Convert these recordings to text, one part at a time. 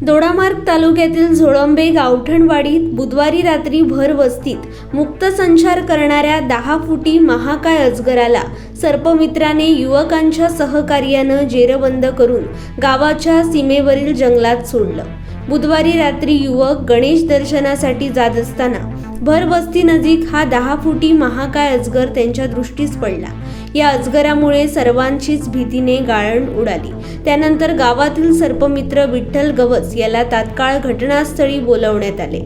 दोडामार्ग तालुक्यातील झोळंबे गावठणवाडीत बुधवारी रात्री भर वस्तीत मुक्त संचार करणाऱ्या 10 फुटी महाकाय अजगराला सर्पमित्राने युवकांच्या सहकार्यानं जेरबंद करून गावाच्या सीमेवरील जंगलात सोडलं। बुधवारी रात्री युवक गणेश दर्शनासाठी जात असताना भर वस्तीनजीक हा 10 फुटी महाकाय अजगर त्यांच्या दृष्टीस पडला। या अजगरामुळे सर्वांचीच भीतीने गाळण उडाली। त्यानंतर गावातील सर्पमित्र विठ्ठल गवस याला तात्काळ घटनास्थळी बोलावण्यात आले।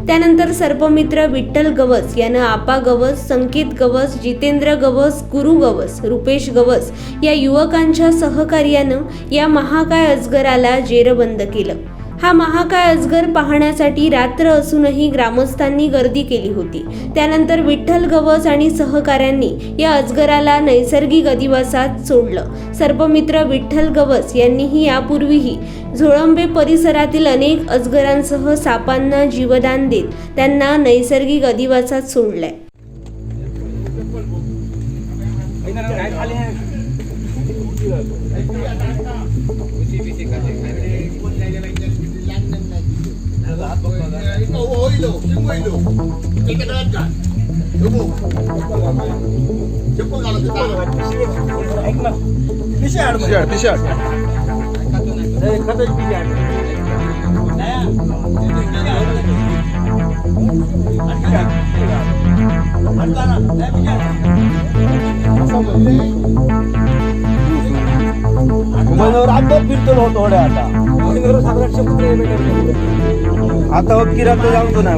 त्यानंतर सर्पमित्र विठ्ठल गवस यानं आपा गवस, संकेत गवस, जितेंद्र गवस, गुरु गवस, रुपेश गवस या युवकांच्या सहकार्यानं या महाकाय अजगराला जेरबंद केलं। हा महाकाय अजगर पाहण्यासाठी रात्र असूनही ग्रामस्थांनी गर्दी केली होती। त्यानंतर विठ्ठल गवस आणि सहकाऱ्यांनी या अजगराला नैसर्गिक अधिवासात सोडलं। सर्पमित्र विठ्ठल गवस यांनीही यापूर्वीही झोळंबे परिसरातील अनेक अजगरांसह सापांना जीवदान देत त्यांना नैसर्गिक अधिवासात सोडलंय। आता किरात जाऊन ना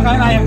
काय